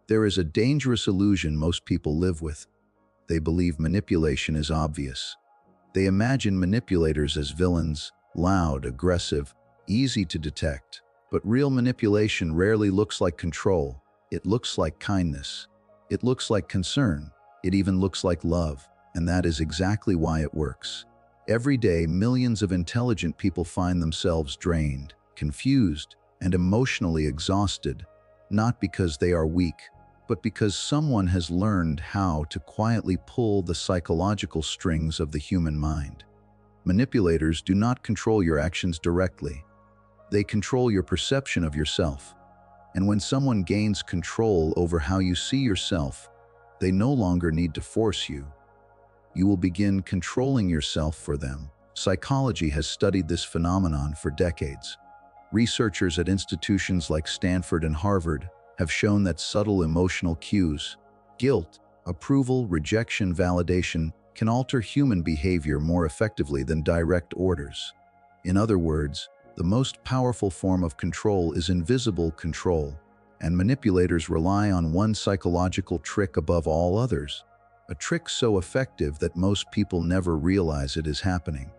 There is a dangerous illusion most people live with. They believe manipulation is obvious. They imagine manipulators as villains, loud, aggressive, easy to detect. But real manipulation rarely looks like control. It looks like kindness. It looks like concern. It even looks like love. And that is exactly why it works. Every day, millions of intelligent people find themselves drained, confused, and emotionally exhausted, not because they are weak, but because someone has learned how to quietly pull the psychological strings of the human mind. Manipulators do not control your actions directly. They control your perception of yourself. And when someone gains control over how you see yourself, they no longer need to force you. You will begin controlling yourself for them. Psychology has studied this phenomenon for decades. Researchers at institutions like Stanford and Harvard have shown that subtle emotional cues, guilt, approval, rejection, validation, can alter human behavior more effectively than direct orders. In other words, the most powerful form of control is invisible control, and manipulators rely on one psychological trick above all others, a trick so effective that most people never realize it is happening.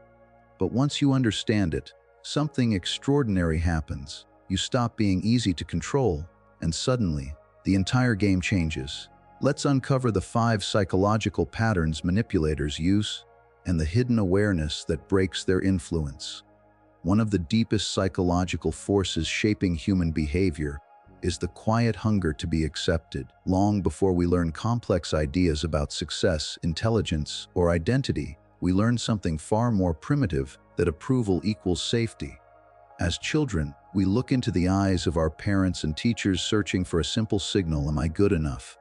But once you understand it, something extraordinary happens. You stop being easy to control, and suddenly, the entire game changes. Let's uncover the 5 psychological patterns manipulators use and the hidden awareness that breaks their influence. One of the deepest psychological forces shaping human behavior is the quiet hunger to be accepted. Long before we learn complex ideas about success, intelligence, or identity, we learn something far more primitive, that approval equals safety. As children, we look into the eyes of our parents and teachers searching for a simple signal: am I good enough?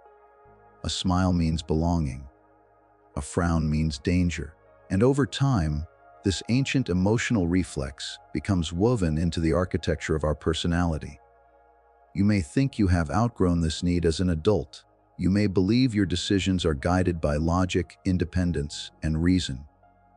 A smile means belonging. A frown means danger. And over time, this ancient emotional reflex becomes woven into the architecture of our personality. You may think you have outgrown this need as an adult. You may believe your decisions are guided by logic, independence, and reason.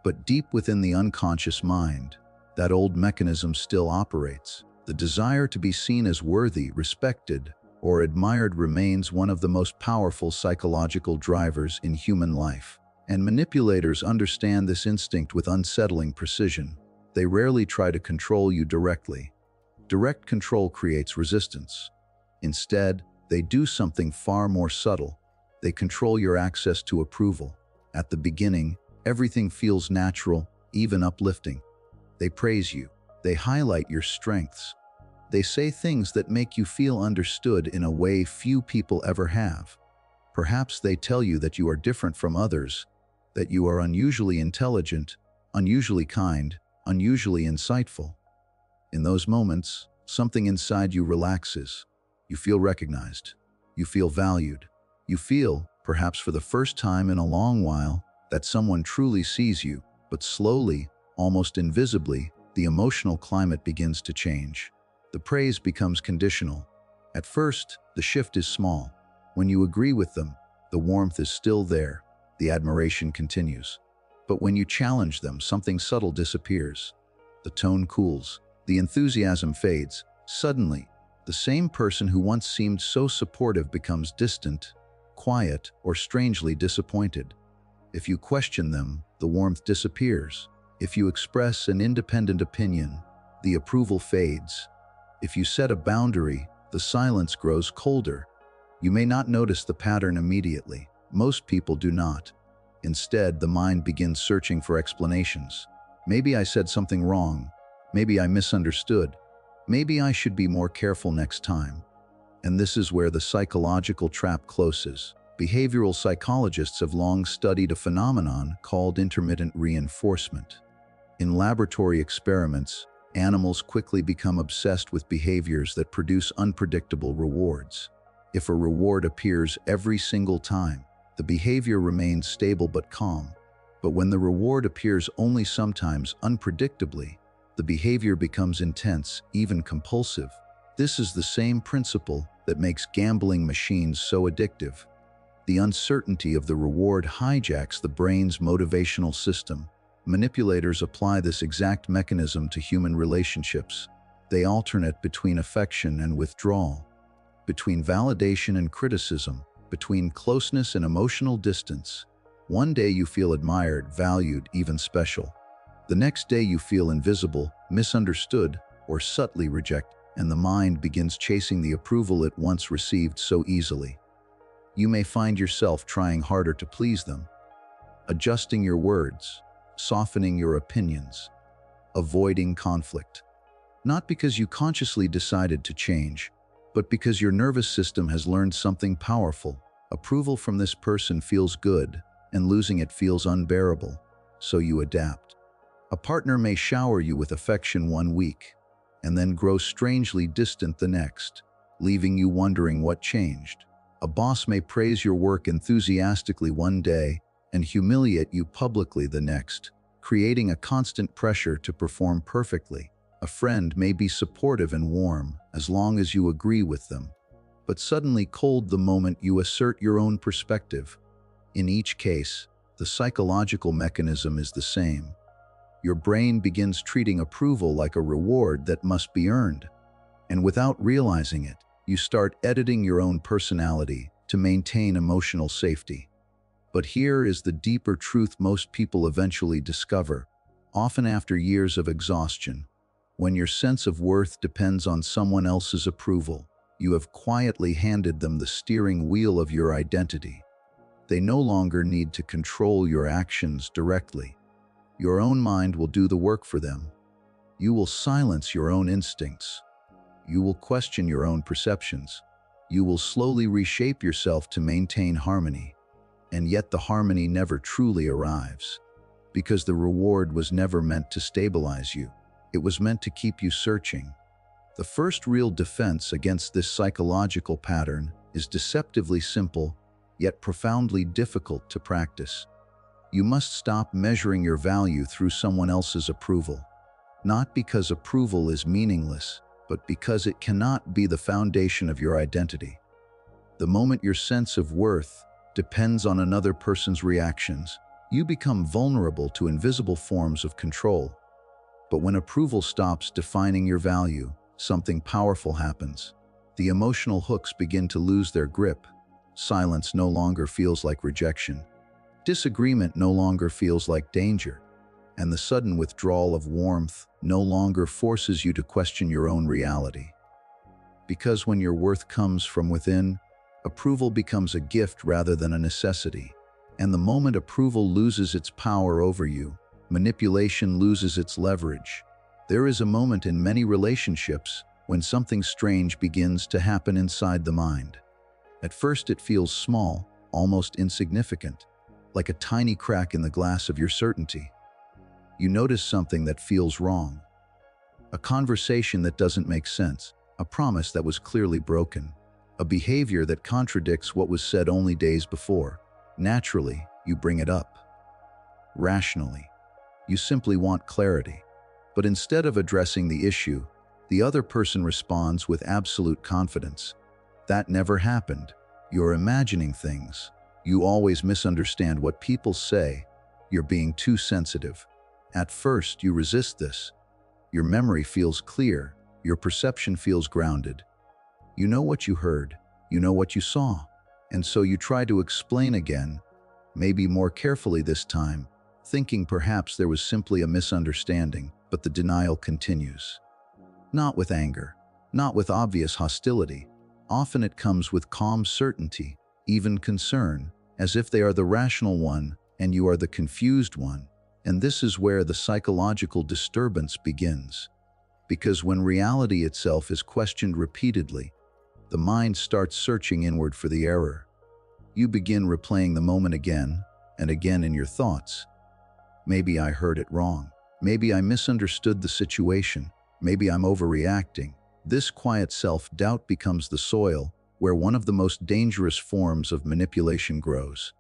But deep within the unconscious mind, that old mechanism still operates. The desire to be seen as worthy, respected, or admired remains one of the most powerful psychological drivers in human life. And manipulators understand this instinct with unsettling precision. They rarely try to control you directly. Direct control creates resistance. Instead, they do something far more subtle. They control your access to approval. At the beginning, everything feels natural, even uplifting. They praise you. They highlight your strengths. They say things that make you feel understood in a way few people ever have. Perhaps they tell you that you are different from others, that you are unusually intelligent, unusually kind, unusually insightful. In those moments, something inside you relaxes. You feel recognized. You feel valued. You feel, perhaps for the first time in a long while, that someone truly sees you. But slowly, almost invisibly, the emotional climate begins to change. The praise becomes conditional. At first, the shift is small. When you agree with them, the warmth is still there. The admiration continues. But when you challenge them, something subtle disappears. The tone cools. The enthusiasm fades. Suddenly, the same person who once seemed so supportive becomes distant, quiet, or strangely disappointed. If you question them, the warmth disappears. If you express an independent opinion, the approval fades. If you set a boundary, the silence grows colder. You may not notice the pattern immediately. Most people do not. Instead, the mind begins searching for explanations. Maybe I said something wrong. Maybe I misunderstood. Maybe I should be more careful next time. And this is where the psychological trap closes. Behavioral psychologists have long studied a phenomenon called intermittent reinforcement. In laboratory experiments, animals quickly become obsessed with behaviors that produce unpredictable rewards. If a reward appears every single time, the behavior remains stable but calm. But when the reward appears only sometimes, unpredictably, the behavior becomes intense, even compulsive. This is the same principle that makes gambling machines so addictive. The uncertainty of the reward hijacks the brain's motivational system. Manipulators apply this exact mechanism to human relationships. They alternate between affection and withdrawal. between validation and criticism, between closeness and emotional distance. One day you feel admired, valued, even special. The next day you feel invisible, misunderstood, or subtly rejected, and the mind begins chasing the approval it once received so easily. You may find yourself trying harder to please them, adjusting your words, softening your opinions, avoiding conflict. Not because you consciously decided to change, but because your nervous system has learned something powerful. Approval from this person feels good, and losing it feels unbearable, so you adapt. A partner may shower you with affection one week, and then grow strangely distant the next, leaving you wondering what changed. A boss may praise your work enthusiastically one day and humiliate you publicly the next, creating a constant pressure to perform perfectly. A friend may be supportive and warm as long as you agree with them, but suddenly cold the moment you assert your own perspective. In each case, the psychological mechanism is the same. Your brain begins treating approval like a reward that must be earned, and without realizing it, you start editing your own personality to maintain emotional safety. But here is the deeper truth most people eventually discover, often after years of exhaustion. When your sense of worth depends on someone else's approval, you have quietly handed them the steering wheel of your identity. They no longer need to control your actions directly. Your own mind will do the work for them. You will silence your own instincts. You will question your own perceptions. You will slowly reshape yourself to maintain harmony. And yet the harmony never truly arrives, because the reward was never meant to stabilize you. It was meant to keep you searching. The first real defense against this psychological pattern is deceptively simple, yet profoundly difficult to practice. You must stop measuring your value through someone else's approval. Not because approval is meaningless, but because it cannot be the foundation of your identity. The moment your sense of worth depends on another person's reactions, you become vulnerable to invisible forms of control. But when approval stops defining your value, something powerful happens. The emotional hooks begin to lose their grip. Silence no longer feels like rejection. Disagreement no longer feels like danger. And the sudden withdrawal of warmth no longer forces you to question your own reality. Because when your worth comes from within, approval becomes a gift rather than a necessity. And the moment approval loses its power over you, manipulation loses its leverage. There is a moment in many relationships when something strange begins to happen inside the mind. At first it feels small, almost insignificant, like a tiny crack in the glass of your certainty. You notice something that feels wrong. A conversation that doesn't make sense, a promise that was clearly broken, a behavior that contradicts what was said only days before. Naturally, you bring it up. Rationally, you simply want clarity. But instead of addressing the issue, the other person responds with absolute confidence. That never happened. You're imagining things. You always misunderstand what people say. You're being too sensitive. At first, you resist this. Your memory feels clear. Your perception feels grounded. You know what you heard. You know what you saw. And so you try to explain again, maybe more carefully this time, thinking perhaps there was simply a misunderstanding, but the denial continues. Not with anger, not with obvious hostility. Often it comes with calm certainty, even concern, as if they are the rational one and you are the confused one. And this is where the psychological disturbance begins. Because when reality itself is questioned repeatedly, the mind starts searching inward for the error. You begin replaying the moment again and again in your thoughts. Maybe I heard it wrong. Maybe I misunderstood the situation. Maybe I'm overreacting. This quiet self-doubt becomes the soil where one of the most dangerous forms of manipulation grows.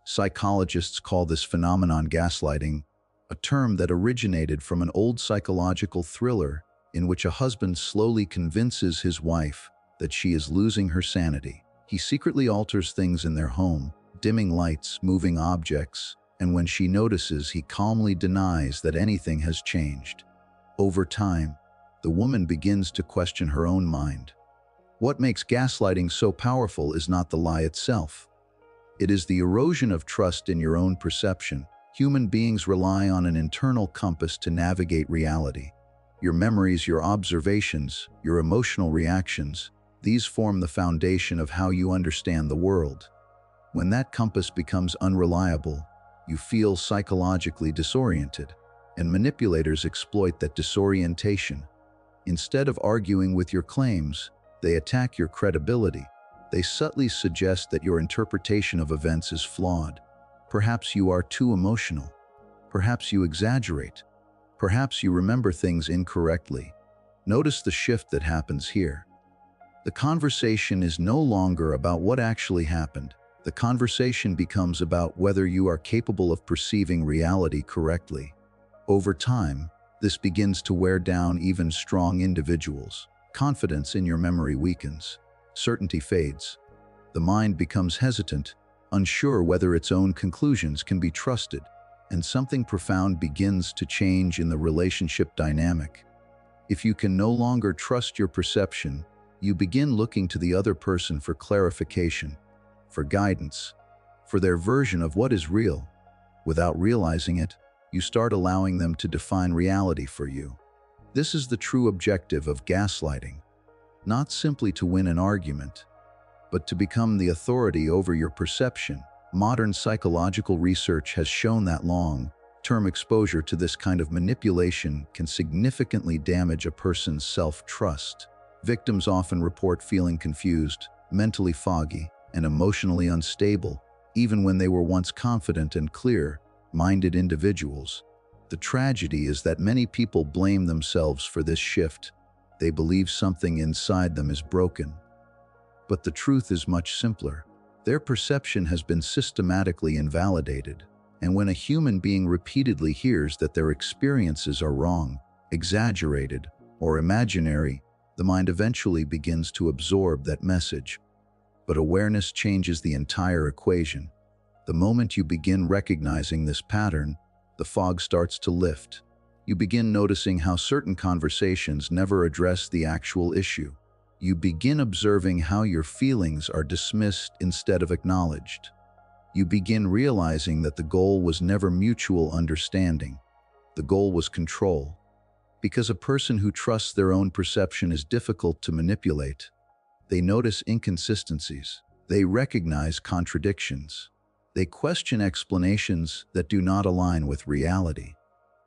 Psychologists call this phenomenon gaslighting, a term that originated from an old psychological thriller in which a husband slowly convinces his wife that she is losing her sanity. He secretly alters things in their home, dimming lights, moving objects, and when she notices, he calmly denies that anything has changed. Over time, the woman begins to question her own mind. What makes gaslighting so powerful is not the lie itself. It is the erosion of trust in your own perception. Human beings rely on an internal compass to navigate reality. Your memories, your observations, your emotional reactions, these form the foundation of how you understand the world. When that compass becomes unreliable, you feel psychologically disoriented, and manipulators exploit that disorientation. Instead of arguing with your claims, they attack your credibility. They subtly suggest that your interpretation of events is flawed. Perhaps you are too emotional. Perhaps you exaggerate. Perhaps you remember things incorrectly. Notice the shift that happens here. The conversation is no longer about what actually happened. The conversation becomes about whether you are capable of perceiving reality correctly. Over time, this begins to wear down even strong individuals. Confidence in your memory weakens. Certainty fades. The mind becomes hesitant, unsure whether its own conclusions can be trusted, and something profound begins to change in the relationship dynamic. If you can no longer trust your perception, you begin looking to the other person for clarification, for guidance, for their version of what is real. Without realizing it, you start allowing them to define reality for you. This is the true objective of gaslighting. Not simply to win an argument, but to become the authority over your perception. Modern psychological research has shown that long-term exposure to this kind of manipulation can significantly damage a person's self-trust. Victims often report feeling confused, mentally foggy, and emotionally unstable, even when they were once confident and clear-minded individuals. The tragedy is that many people blame themselves for this shift. They believe something inside them is broken. But the truth is much simpler. Their perception has been systematically invalidated, and when a human being repeatedly hears that their experiences are wrong, exaggerated, or imaginary, the mind eventually begins to absorb that message. But awareness changes the entire equation. The moment you begin recognizing this pattern, the fog starts to lift. You begin noticing how certain conversations never address the actual issue. You begin observing how your feelings are dismissed instead of acknowledged. You begin realizing that the goal was never mutual understanding. The goal was control. Because a person who trusts their own perception is difficult to manipulate. They notice inconsistencies. They recognize contradictions. They question explanations that do not align with reality.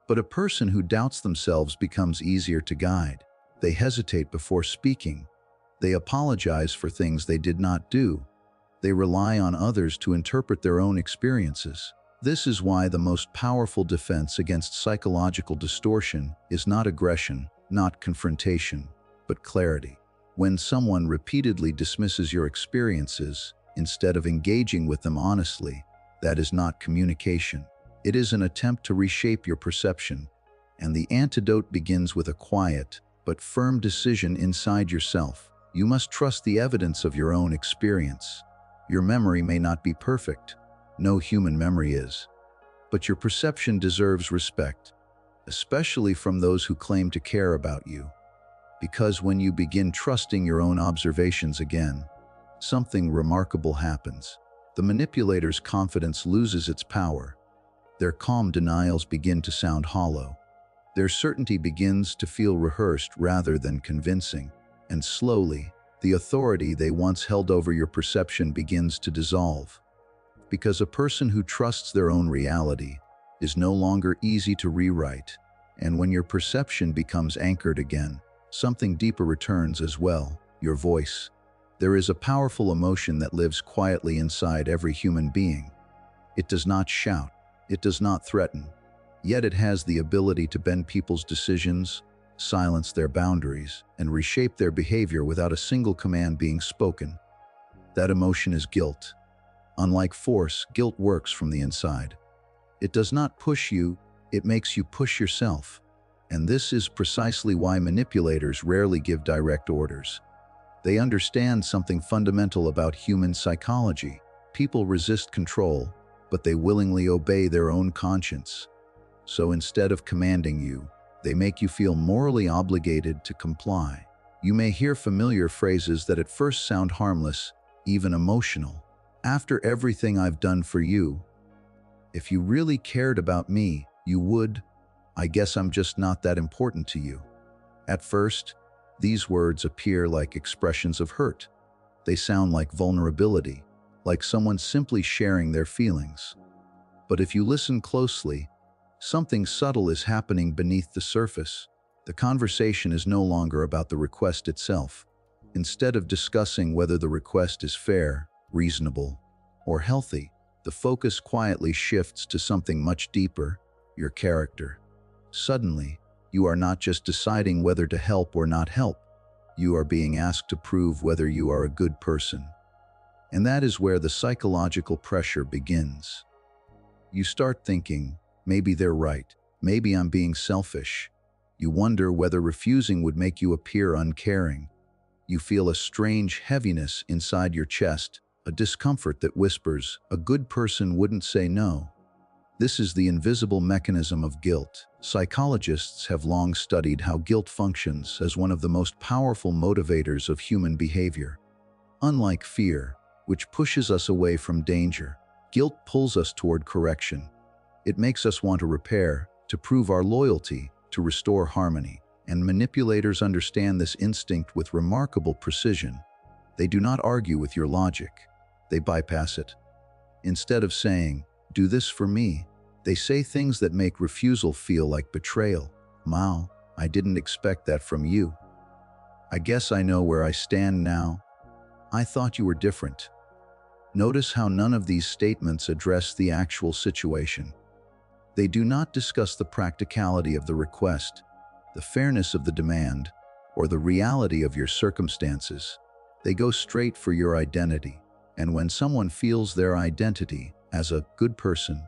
But a person who doubts themselves becomes easier to guide. They hesitate before speaking. They apologize for things they did not do. They rely on others to interpret their own experiences. This is why the most powerful defense against psychological distortion is not aggression, not confrontation, but clarity. When someone repeatedly dismisses your experiences, instead of engaging with them honestly, that is not communication. It is an attempt to reshape your perception, and the antidote begins with a quiet but firm decision inside yourself. You must trust the evidence of your own experience. Your memory may not be perfect. No human memory is. But your perception deserves respect, especially from those who claim to care about you. Because when you begin trusting your own observations again, something remarkable happens. The manipulator's confidence loses its power. Their calm denials begin to sound hollow. Their certainty begins to feel rehearsed rather than convincing. And slowly, the authority they once held over your perception begins to dissolve. Because a person who trusts their own reality is no longer easy to rewrite. And when your perception becomes anchored again, something deeper returns as well, your voice. There is a powerful emotion that lives quietly inside every human being. It does not shout. It does not threaten, yet it has the ability to bend people's decisions, silence their boundaries, and reshape their behavior without a single command being spoken. That emotion is guilt. Unlike force, guilt works from the inside. It does not push you, it makes you push yourself. And this is precisely why manipulators rarely give direct orders. They understand something fundamental about human psychology. People resist control, but they willingly obey their own conscience. So instead of commanding you, they make you feel morally obligated to comply. You may hear familiar phrases that at first sound harmless, even emotional. After everything I've done for you, if you really cared about me, you would. I guess I'm just not that important to you. At first, these words appear like expressions of hurt. They sound like vulnerability, like someone simply sharing their feelings. But if you listen closely, something subtle is happening beneath the surface. The conversation is no longer about the request itself. Instead of discussing whether the request is fair, reasonable, or healthy, the focus quietly shifts to something much deeper: your character. Suddenly, you are not just deciding whether to help or not help. You are being asked to prove whether you are a good person. And that is where the psychological pressure begins. You start thinking, maybe they're right. Maybe I'm being selfish. You wonder whether refusing would make you appear uncaring. You feel a strange heaviness inside your chest, a discomfort that whispers, a good person wouldn't say no. This is the invisible mechanism of guilt. Psychologists have long studied how guilt functions as one of the most powerful motivators of human behavior. Unlike fear, which pushes us away from danger, guilt pulls us toward correction. It makes us want to repair, to prove our loyalty, to restore harmony. And manipulators understand this instinct with remarkable precision. They do not argue with your logic. They bypass it. Instead of saying, "Do this for me," they say things that make refusal feel like betrayal. "Mao, I didn't expect that from you. I guess I know where I stand now. I thought you were different." Notice how none of these statements address the actual situation. They do not discuss the practicality of the request, the fairness of the demand, or the reality of your circumstances. They go straight for your identity. And when someone feels their identity as a good person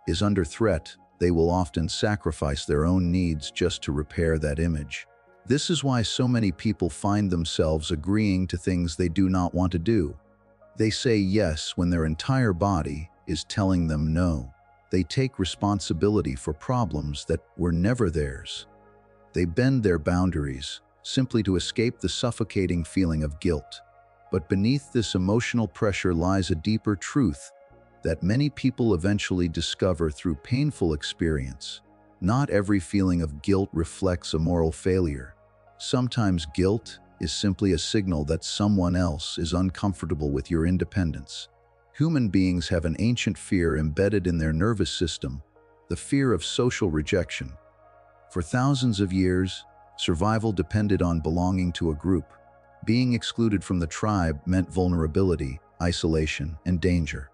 is under threat, they will often sacrifice their own needs just to repair that image. This is why so many people find themselves agreeing to things they do not want to do. They say yes when their entire body is telling them no. They take responsibility for problems that were never theirs. They bend their boundaries simply to escape the suffocating feeling of guilt. But beneath this emotional pressure lies a deeper truth that many people eventually discover through painful experience. Not every feeling of guilt reflects a moral failure. Sometimes guilt is simply a signal that someone else is uncomfortable with your independence. Human beings have an ancient fear embedded in their nervous system, the fear of social rejection. For thousands of years, survival depended on belonging to a group. Being excluded from the tribe meant vulnerability, isolation, and danger.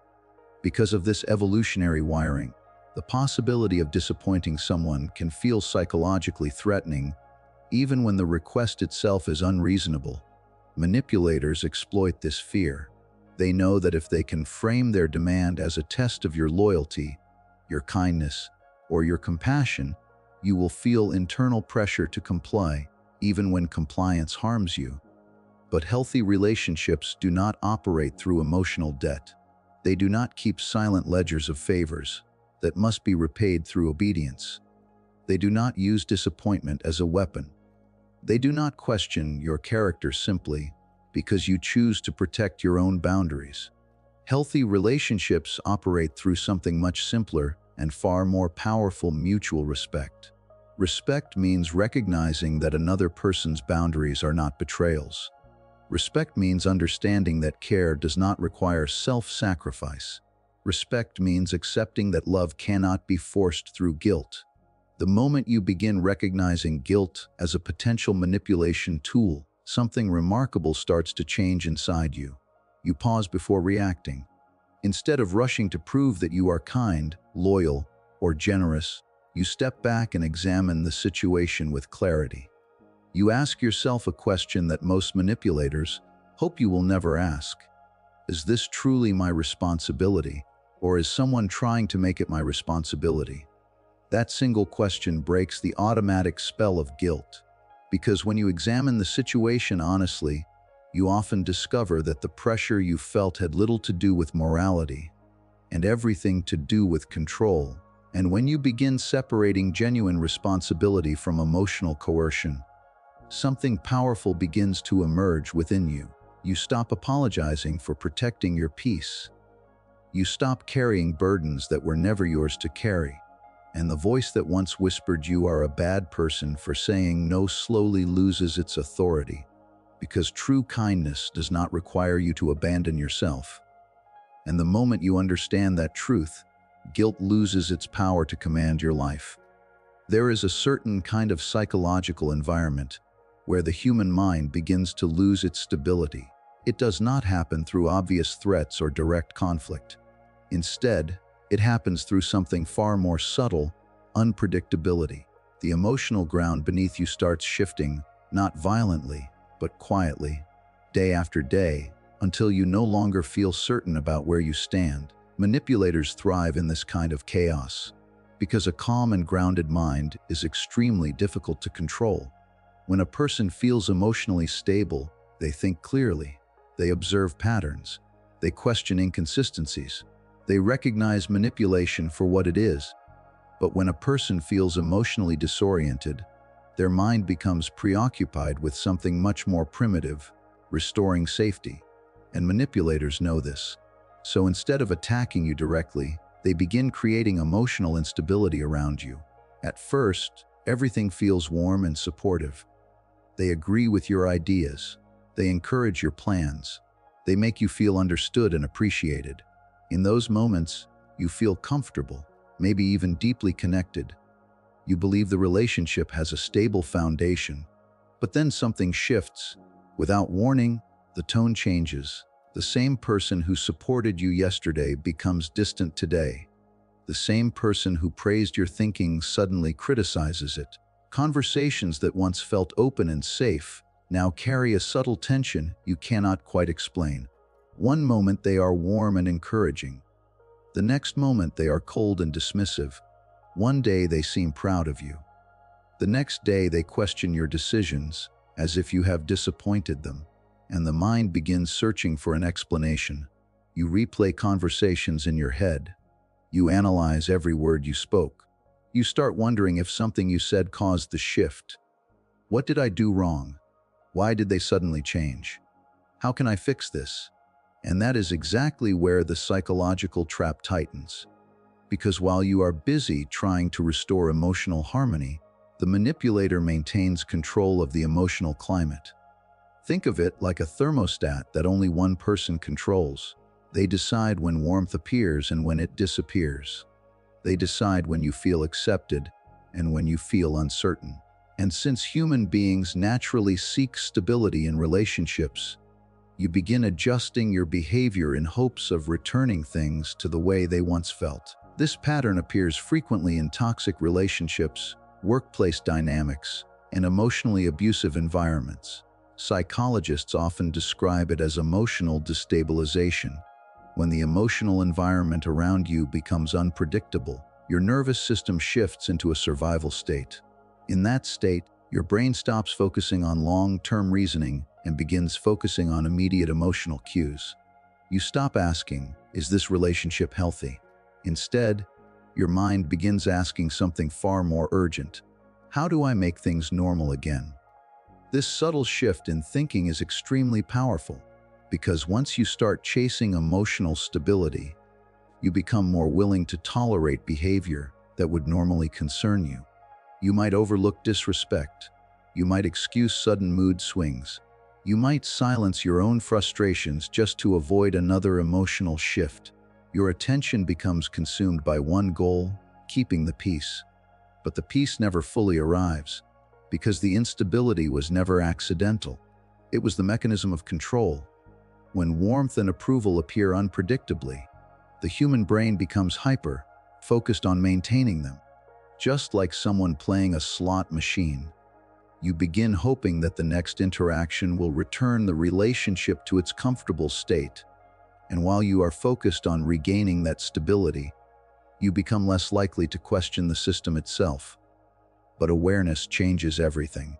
Because of this evolutionary wiring, the possibility of disappointing someone can feel psychologically threatening, even when the request itself is unreasonable. Manipulators exploit this fear. They know that if they can frame their demand as a test of your loyalty, your kindness, or your compassion, you will feel internal pressure to comply, even when compliance harms you. But healthy relationships do not operate through emotional debt. They do not keep silent ledgers of favors that must be repaid through obedience. They do not use disappointment as a weapon. They do not question your character simply because you choose to protect your own boundaries. Healthy relationships operate through something much simpler and far more powerful: mutual respect. Respect means recognizing that another person's boundaries are not betrayals. Respect means understanding that care does not require self-sacrifice. Respect means accepting that love cannot be forced through guilt. The moment you begin recognizing guilt as a potential manipulation tool, something remarkable starts to change inside you. You pause before reacting. Instead of rushing to prove that you are kind, loyal, or generous, you step back and examine the situation with clarity. You ask yourself a question that most manipulators hope you will never ask. Is this truly my responsibility, or is someone trying to make it my responsibility? That single question breaks the automatic spell of guilt, because when you examine the situation honestly, you often discover that the pressure you felt had little to do with morality and everything to do with control. And when you begin separating genuine responsibility from emotional coercion, something powerful begins to emerge within you. You stop apologizing for protecting your peace. You stop carrying burdens that were never yours to carry. And the voice that once whispered you are a bad person for saying no slowly loses its authority, because true kindness does not require you to abandon yourself. And the moment you understand that truth, guilt loses its power to command your life. There is a certain kind of psychological environment where the human mind begins to lose its stability. It does not happen through obvious threats or direct conflict. Instead, it happens through something far more subtle: unpredictability. The emotional ground beneath you starts shifting, not violently, but quietly, day after day, until you no longer feel certain about where you stand. Manipulators thrive in this kind of chaos, because a calm and grounded mind is extremely difficult to control. When a person feels emotionally stable, they think clearly, they observe patterns, they question inconsistencies, they recognize manipulation for what it is. But when a person feels emotionally disoriented, their mind becomes preoccupied with something much more primitive: restoring safety. And manipulators know this. So instead of attacking you directly, they begin creating emotional instability around you. At first, everything feels warm and supportive. They agree with your ideas. They encourage your plans. They make you feel understood and appreciated. In those moments, you feel comfortable, maybe even deeply connected. You believe the relationship has a stable foundation. But then something shifts. Without warning, the tone changes. The same person who supported you yesterday becomes distant today. The same person who praised your thinking suddenly criticizes it. Conversations that once felt open and safe now carry a subtle tension you cannot quite explain. One moment they are warm and encouraging. The next moment they are cold and dismissive. One day they seem proud of you. The next day they question your decisions, as if you have disappointed them. And the mind begins searching for an explanation. You replay conversations in your head. You analyze every word you spoke. You start wondering if something you said caused the shift. What did I do wrong? Why did they suddenly change? How can I fix this? And that is exactly where the psychological trap tightens. Because while you are busy trying to restore emotional harmony, the manipulator maintains control of the emotional climate. Think of it like a thermostat that only one person controls. They decide when warmth appears and when it disappears. They decide when you feel accepted and when you feel uncertain. And since human beings naturally seek stability in relationships, you begin adjusting your behavior in hopes of returning things to the way they once felt. This pattern appears frequently in toxic relationships, workplace dynamics, and emotionally abusive environments. Psychologists often describe it as emotional destabilization. When the emotional environment around you becomes unpredictable, your nervous system shifts into a survival state. In that state, your brain stops focusing on long-term reasoning and begins focusing on immediate emotional cues. You stop asking, "Is this relationship healthy?" Instead, your mind begins asking something far more urgent: "How do I make things normal again?" This subtle shift in thinking is extremely powerful, because once you start chasing emotional stability, you become more willing to tolerate behavior that would normally concern you. You might overlook disrespect. You might excuse sudden mood swings. You might silence your own frustrations just to avoid another emotional shift. Your attention becomes consumed by one goal: keeping the peace. But the peace never fully arrives, because the instability was never accidental. It was the mechanism of control. When warmth and approval appear unpredictably, the human brain becomes hyper, focused on maintaining them. Just like someone playing a slot machine, you begin hoping that the next interaction will return the relationship to its comfortable state. And while you are focused on regaining that stability, you become less likely to question the system itself. But awareness changes everything.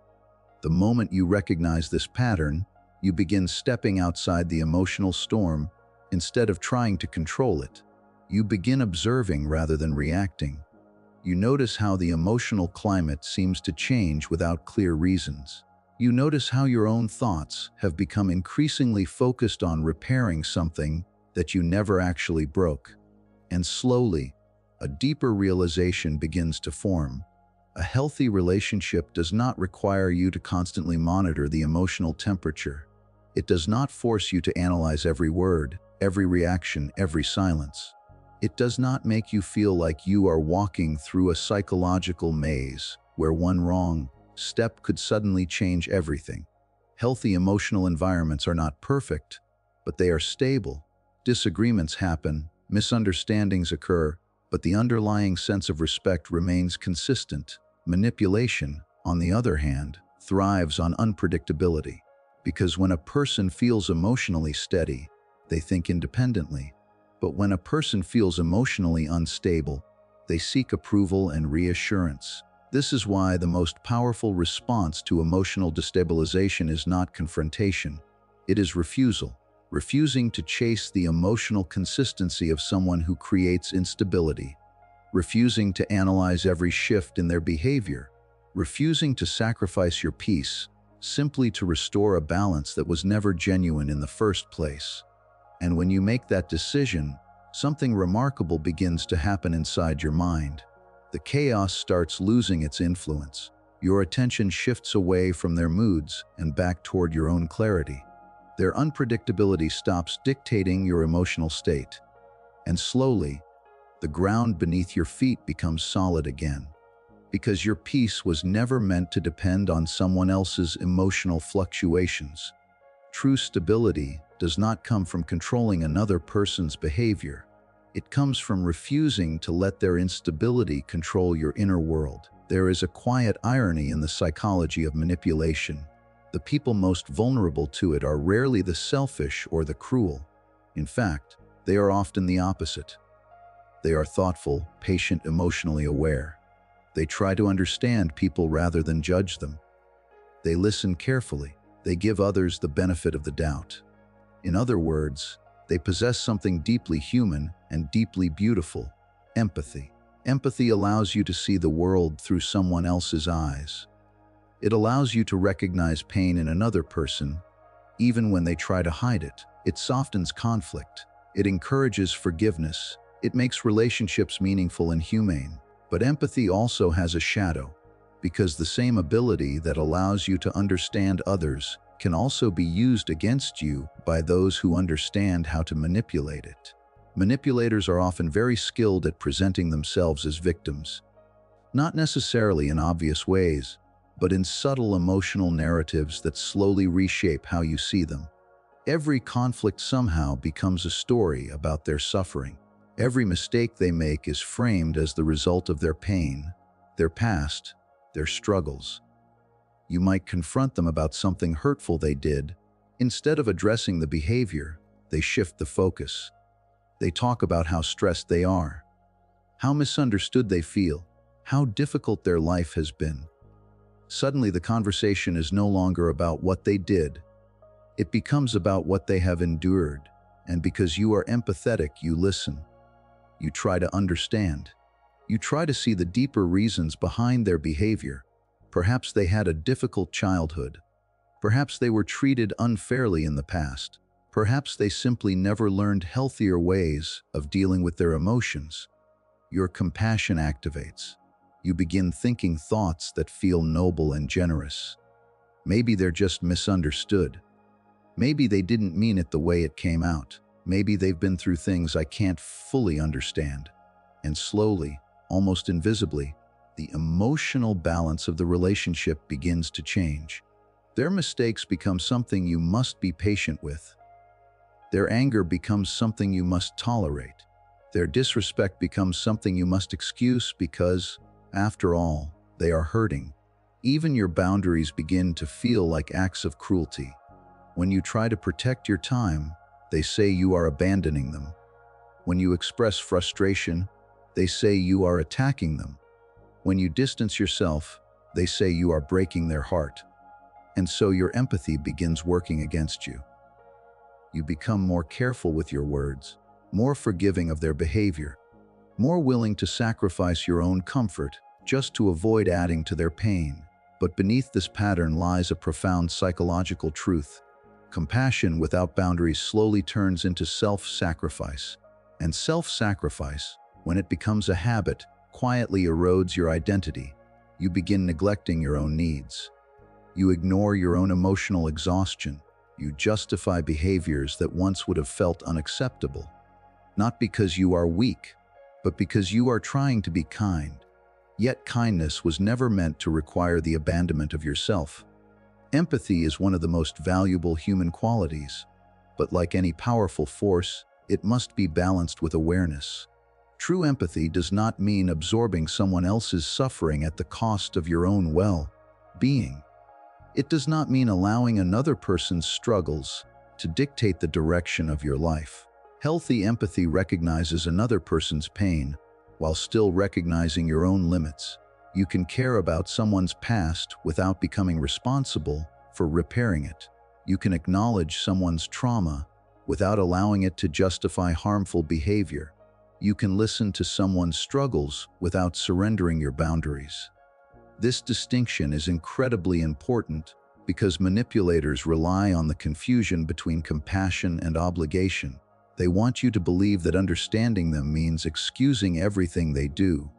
The moment you recognize this pattern, you begin stepping outside the emotional storm instead of trying to control it. You begin observing rather than reacting. You notice how the emotional climate seems to change without clear reasons. You notice how your own thoughts have become increasingly focused on repairing something that you never actually broke. And slowly, a deeper realization begins to form. A healthy relationship does not require you to constantly monitor the emotional temperature. It does not force you to analyze every word, every reaction, every silence. It does not make you feel like you are walking through a psychological maze where one wrong step could suddenly change everything. Healthy emotional environments are not perfect, but they are stable. Disagreements happen, misunderstandings occur, but the underlying sense of respect remains consistent. Manipulation, on the other hand, thrives on unpredictability, because when a person feels emotionally steady, they think independently. But when a person feels emotionally unstable, they seek approval and reassurance. This is why the most powerful response to emotional destabilization is not confrontation. It is refusal. Refusing to chase the emotional consistency of someone who creates instability. Refusing to analyze every shift in their behavior. Refusing to sacrifice your peace simply to restore a balance that was never genuine in the first place. And when you make that decision, something remarkable begins to happen inside your mind. The chaos starts losing its influence. Your attention shifts away from their moods and back toward your own clarity. Their unpredictability stops dictating your emotional state. And slowly, the ground beneath your feet becomes solid again. Because your peace was never meant to depend on someone else's emotional fluctuations. True stability does not come from controlling another person's behavior. It comes from refusing to let their instability control your inner world. There is a quiet irony in the psychology of manipulation. The people most vulnerable to it are rarely the selfish or the cruel. In fact, they are often the opposite. They are thoughtful, patient, emotionally aware. They try to understand people rather than judge them. They listen carefully. They give others the benefit of the doubt. In other words, they possess something deeply human and deeply beautiful: empathy. Empathy allows you to see the world through someone else's eyes. It allows you to recognize pain in another person, even when they try to hide it. It softens conflict. It encourages forgiveness. It makes relationships meaningful and humane. But empathy also has a shadow, because the same ability that allows you to understand others can also be used against you by those who understand how to manipulate it. Manipulators are often very skilled at presenting themselves as victims, not necessarily in obvious ways, but in subtle emotional narratives that slowly reshape how you see them. Every conflict somehow becomes a story about their suffering. Every mistake they make is framed as the result of their pain, their past, their struggles. You might confront them about something hurtful they did. Instead of addressing the behavior, they shift the focus. They talk about how stressed they are, how misunderstood they feel, how difficult their life has been. Suddenly, the conversation is no longer about what they did. It becomes about what they have endured. And because you are empathetic, you listen. You try to understand. You try to see the deeper reasons behind their behavior. Perhaps they had a difficult childhood. Perhaps they were treated unfairly in the past. Perhaps they simply never learned healthier ways of dealing with their emotions. Your compassion activates. You begin thinking thoughts that feel noble and generous. Maybe they're just misunderstood. Maybe they didn't mean it the way it came out. Maybe they've been through things I can't fully understand. And slowly, almost invisibly, the emotional balance of the relationship begins to change. Their mistakes become something you must be patient with. Their anger becomes something you must tolerate. Their disrespect becomes something you must excuse because, after all, they are hurting. Even your boundaries begin to feel like acts of cruelty. When you try to protect your time, they say you are abandoning them. When you express frustration, they say you are attacking them. When you distance yourself, they say you are breaking their heart. And so your empathy begins working against you. You become more careful with your words, more forgiving of their behavior, more willing to sacrifice your own comfort just to avoid adding to their pain. But beneath this pattern lies a profound psychological truth. Compassion without boundaries slowly turns into self-sacrifice. And self-sacrifice, when it becomes a habit, quietly erodes your identity. You begin neglecting your own needs. You ignore your own emotional exhaustion. You justify behaviors that once would have felt unacceptable. Not because you are weak, but because you are trying to be kind. Yet kindness was never meant to require the abandonment of yourself. Empathy is one of the most valuable human qualities, but like any powerful force, it must be balanced with awareness. True empathy does not mean absorbing someone else's suffering at the cost of your own well-being. It does not mean allowing another person's struggles to dictate the direction of your life. Healthy empathy recognizes another person's pain while still recognizing your own limits. You can care about someone's past without becoming responsible for repairing it. You can acknowledge someone's trauma without allowing it to justify harmful behavior. You can listen to someone's struggles without surrendering your boundaries. This distinction is incredibly important because manipulators rely on the confusion between compassion and obligation. They want you to believe that understanding them means excusing everything they do.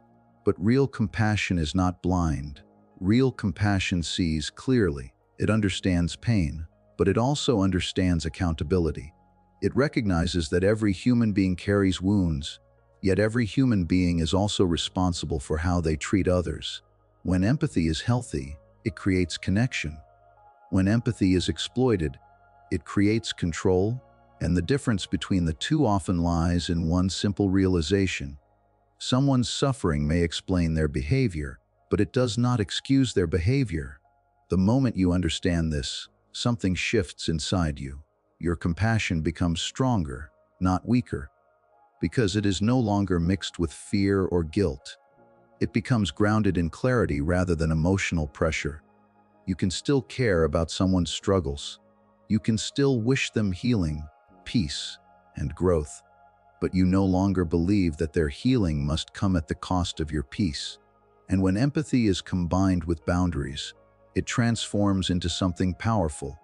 But real compassion is not blind. Real compassion sees clearly. It understands pain, but it also understands accountability. It recognizes that every human being carries wounds, yet every human being is also responsible for how they treat others. When empathy is healthy, it creates connection. When empathy is exploited, it creates control, and the difference between the two often lies in one simple realization. Someone's suffering may explain their behavior, but it does not excuse their behavior. The moment you understand this, something shifts inside you. Your compassion becomes stronger, not weaker, because it is no longer mixed with fear or guilt. It becomes grounded in clarity rather than emotional pressure. You can still care about someone's struggles. You can still wish them healing, peace, and growth. But you no longer believe that their healing must come at the cost of your peace. And when empathy is combined with boundaries, it transforms into something powerful,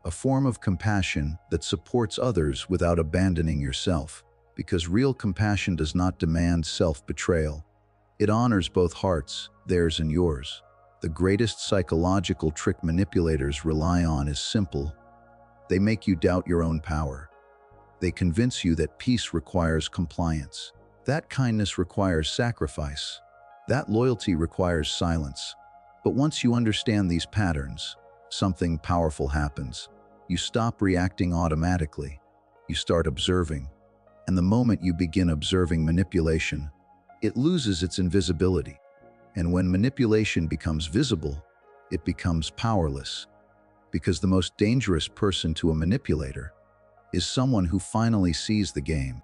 a form of compassion that supports others without abandoning yourself. Because real compassion does not demand self-betrayal. It honors both hearts, theirs and yours. The greatest psychological trick manipulators rely on is simple. They make you doubt your own power. They convince you that peace requires compliance. That kindness requires sacrifice. That loyalty requires silence. But once you understand these patterns, something powerful happens. You stop reacting automatically. You start observing. And the moment you begin observing manipulation, it loses its invisibility. And when manipulation becomes visible, it becomes powerless. Because the most dangerous person to a manipulator is someone who finally sees the game.